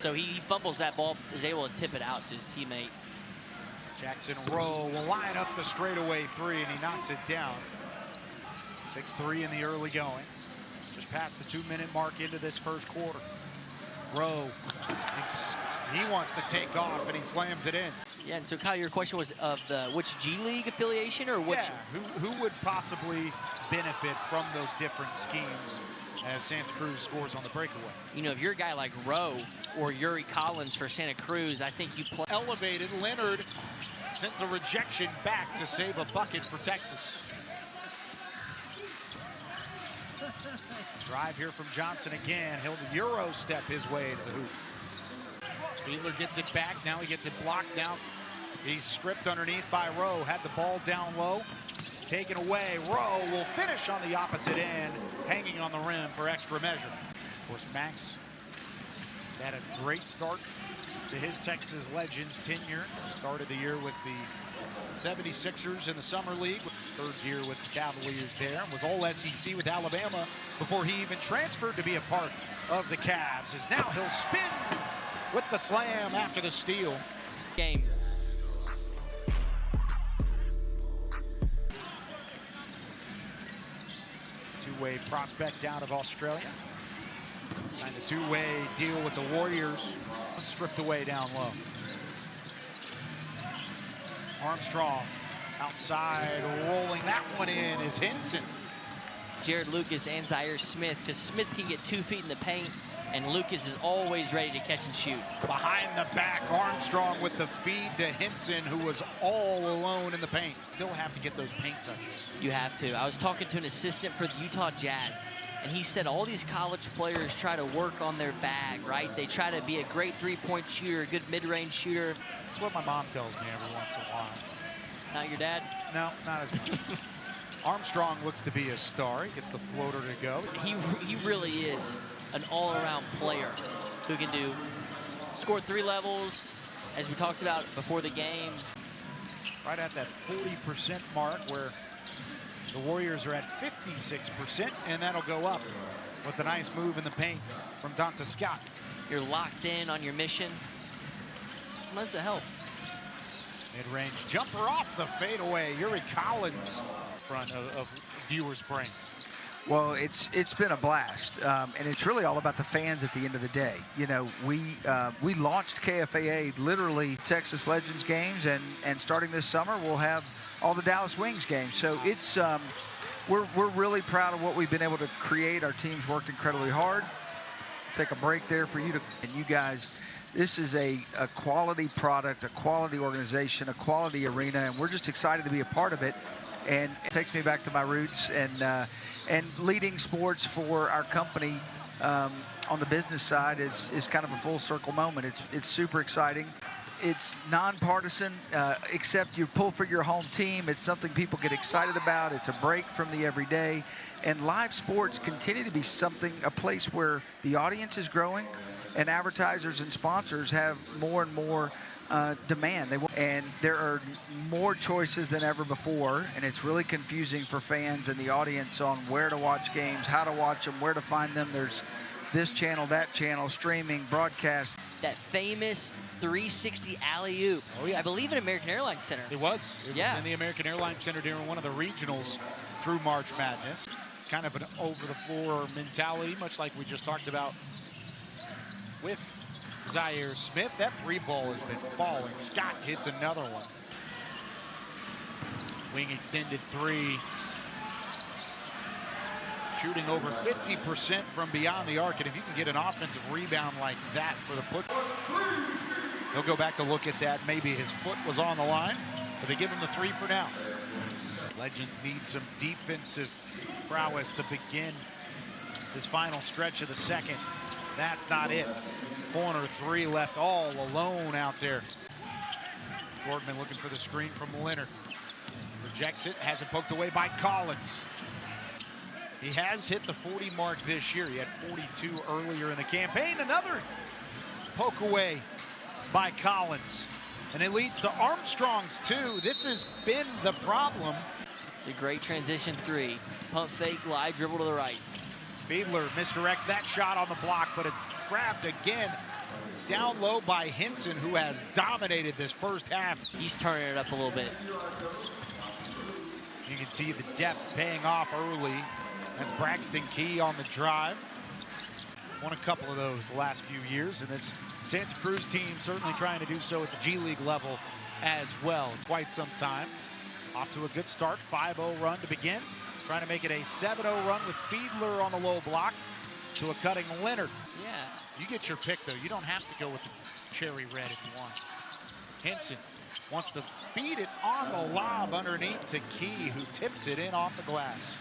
So he fumbles that ball, is able to tip it out to his teammate. Jackson Rowe will line up the straightaway three, and he knocks it down. 6-3 in the early going. Just past the 2-minute mark into this first quarter. Rowe, he wants to take off, and he slams it in. Yeah, and so Kyle, your question was of which G League affiliation or which? Yeah, who would possibly benefit from those different schemes as Santa Cruz scores on the breakaway? You know, if you're a guy like Rowe or Yuri Collins for Santa Cruz, I think you play. Elevated, Leonard sent the rejection back to save a bucket for Texas. Drive here from Johnson again. He'll Euro step his way to the hoop. Fiedler gets it back. Now he gets it blocked. Now he's stripped underneath by Rowe. Had the ball down low. Taken away. Rowe will finish on the opposite end, hanging on the rim for extra measure. Of course, Max has had a great start to his Texas Legends tenure. Started the year with the 76ers in the Summer League. Third year with the Cavaliers there. Was all SEC with Alabama before he even transferred to be a part of the Cavs. As now he'll spin with the slam after the steal. Game. Two-way prospect out of Australia. Signed a two-way deal with the Warriors. Stripped away down low. Armstrong outside, rolling that one in is Hinson. Jared Lucas and Zaire Smith, because Smith can get 2 feet in the paint, and Lucas is always ready to catch and shoot. Behind the back, Armstrong with the feed to Hinson, who was all alone in the paint. Still have to get those paint touches. You have to. I was talking to an assistant for the Utah Jazz, and he said all these college players try to work on their bag, right? They try to be a great three-point shooter, a good mid-range shooter. That's what my mom tells me every once in a while. Not your dad? No, not as much. Armstrong looks to be a star. He gets the floater to go. He really is an all-around player who can score 3 levels, as we talked about before the game. Right at that 40% mark where the Warriors are at 56%, and that'll go up with a nice move in the paint from Donta Scott. You're locked in on your mission. Sometimes it helps. Mid-range jumper off the fadeaway. Yuri Collins in front of viewers' brains. Well, it's been a blast, and it's really all about the fans at the end of the day. You know, we launched KFAA literally Texas Legends games, and starting this summer we'll have all the Dallas Wings games. So it's we're really proud of what we've been able to create. Our team's worked incredibly hard. Take a break there for you and you guys. This is a quality product, a quality organization, a quality arena, and we're just excited to be a part of it. And it takes me back to my roots and leading sports for our company on the business side is kind of a full circle moment. It's super exciting. It's nonpartisan, except you pull for your home team. It's something people get excited about. It's a break from the everyday. And live sports continue to be a place where the audience is growing and advertisers and sponsors have more and more demand. And there are more choices than ever before, and it's really confusing for fans and the audience on where to watch games, how to watch them, where to find them. There's this channel, that channel, streaming, broadcast. That famous 360 alley-oop. Oh, yeah. I believe in American Airlines Center. It was in the American Airlines Center during one of the regionals through March Madness. Kind of an over-the-floor mentality, much like we just talked about with Zaire Smith. That 3-ball has been falling. Scott hits another one. Wing extended 3. Shooting over 50% from beyond the arc. And if you can get an offensive rebound like that for the put, he'll go back to look at that. Maybe his foot was on the line, but they give him the 3 for now. Legends need some defensive prowess to begin this final stretch of the second. That's not it. Corner 3 left all alone out there. Boardman looking for the screen from Leonard. Rejects it, has it poked away by Collins. He has hit the 40 mark this year. He had 42 earlier in the campaign. Another poke away by Collins. And it leads to Armstrong's 2. This has been the problem. It's a great transition 3. Pump fake, glide, dribble to the right. Fiedler misdirects that shot on the block, but it's grabbed again down low by Hinson, who has dominated this first half. He's turning it up a little bit. You can see the depth paying off early. That's Braxton Key on the drive. Won a couple of those the last few years, and this Santa Cruz team certainly trying to do so at the G League level as well. Quite some time. Off to a good start, 5-0 run to begin. Trying to make it a 7-0 run with Fiedler on the low block to a cutting Leonard. Yeah. You get your pick, though. You don't have to go with the cherry red if you want. Hinson wants to feed it on the lob underneath to Key, who tips it in off the glass.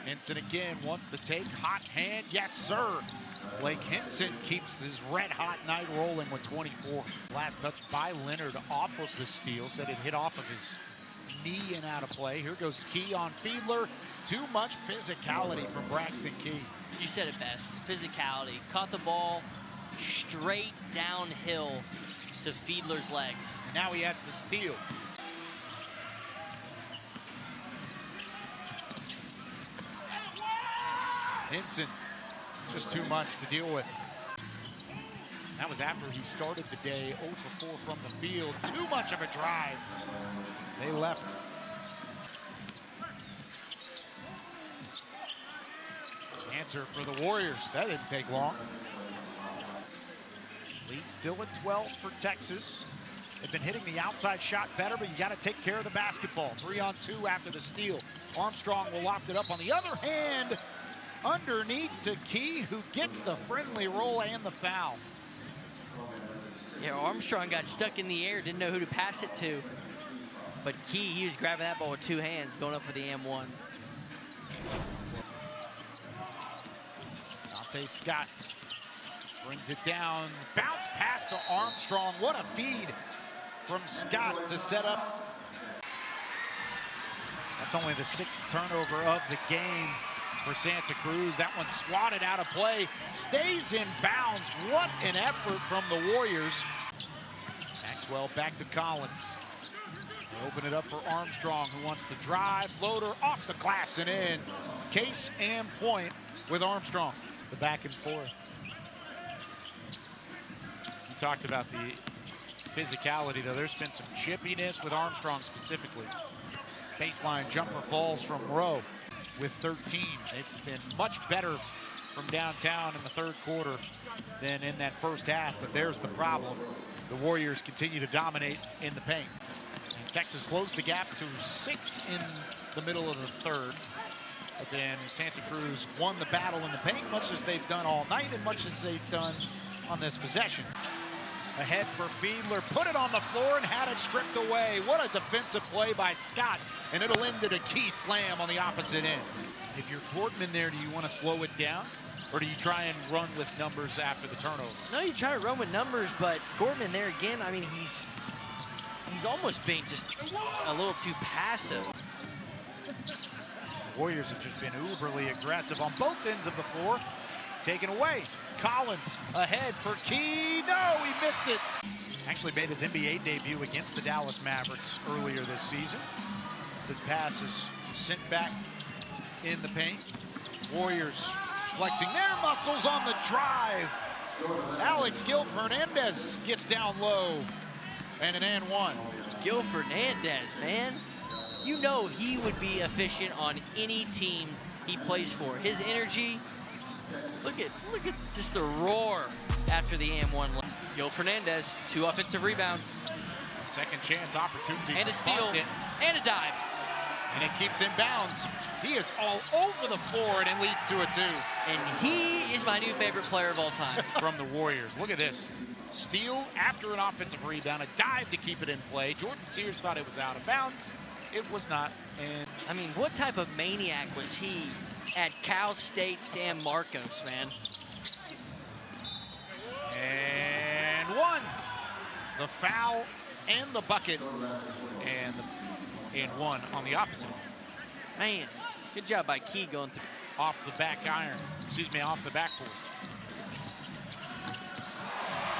Hinson again wants to take, hot hand, yes sir. Blake Hinson keeps his red hot night rolling with 24. Last touch by Leonard off of the steal, said it hit off of his knee and out of play. Here goes Key on Fiedler. Too much physicality from Braxton Key. You said it best, physicality. Caught the ball straight downhill to Fiedler's legs. And now he has the steal. Hinson, just too much to deal with. That was after he started the day 0 for 4 from the field. Too much of a drive. They left. Answer for the Warriors. That didn't take long. Lead still at 12 for Texas. They've been hitting the outside shot better, but you got to take care of the basketball. 3-on-2 after the steal. Armstrong will loft it up on the other hand. Underneath to Key, who gets the friendly roll and the foul. Yeah, Armstrong got stuck in the air, didn't know who to pass it to. But Key, he was grabbing that ball with 2 hands, going up for the M1. Dante Scott brings it down. Bounce pass to Armstrong. What a feed from Scott to set up. That's only the 6th turnover of the game for Santa Cruz. That one swatted out of play, stays in bounds. What an effort from the Warriors. Maxwell back to Collins. They open it up for Armstrong, who wants to drive. Floater off the glass and in. Case and point with Armstrong. The back and forth. You talked about the physicality, though. There's been some chippiness with Armstrong specifically. Baseline jumper falls from Rowe with 13. They've been much better from downtown in the third quarter than in that first half, but there's the problem. The Warriors continue to dominate in the paint. And Texas closed the gap to 6 in the middle of the third. But then Santa Cruz won the battle in the paint, much as they've done all night and much as they've done on this possession. Ahead for Fiedler, put it on the floor and had it stripped away. What a defensive play by Scott, and it'll end at a Key slam on the opposite end. If you're Portman there, do you want to slow it down, or do you try and run with numbers after the turnover? No, you try to run with numbers, but Gorman there again, I mean, he's almost being just a little too passive. The Warriors have just been uberly aggressive on both ends of the floor. Taken away. Collins ahead for Key. No, he missed it. Actually made his NBA debut against the Dallas Mavericks earlier this season. This pass is sent back in the paint. Warriors flexing their muscles on the drive. Alex Gil Fernandez gets down low. And an and one. Gil Fernandez, man. You know he would be efficient on any team he plays for. His energy. Look at just the roar after the M1. Gil Fernandez, 2 offensive rebounds. Second chance opportunity. And a steal, and a dive. And it keeps in bounds. He is all over the floor, and it leads to a 2. And he is my new favorite player of all time. From the Warriors. Look at this. Steal after an offensive rebound, a dive to keep it in play. Jordan Sears thought it was out of bounds. It was not. And I mean, what type of maniac was he at Cal State San Marcos, man? And one. The foul and the bucket. And one on the opposite. Man, good job by Key going through. Off the back iron. Excuse me, off the backboard.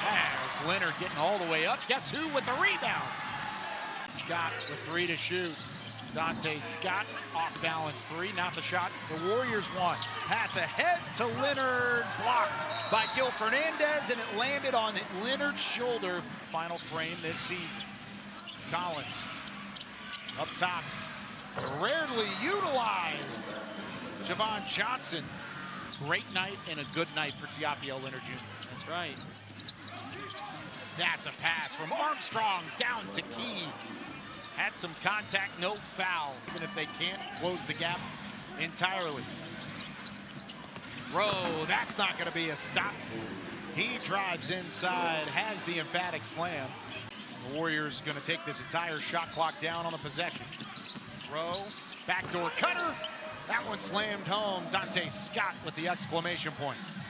There's Leonard getting all the way up. Guess who with the rebound? Scott with 3 to shoot. Dante Scott, off balance three, not the shot. The Warriors won. Pass ahead to Leonard, blocked by Gil Fernandez, and it landed on Leonard's shoulder. Final frame this season. Collins up top, rarely utilized. Javon Johnson, great night and a good night for Teofilo Leonard Jr. That's right. That's a pass from Armstrong down to Key. Had some contact, no foul, even if they can't close the gap entirely. Rowe, that's not going to be a stop. He drives inside, has the emphatic slam. The Warriors going to take this entire shot clock down on the possession. Rowe, backdoor cutter. That one slammed home. Dante Scott with the exclamation point.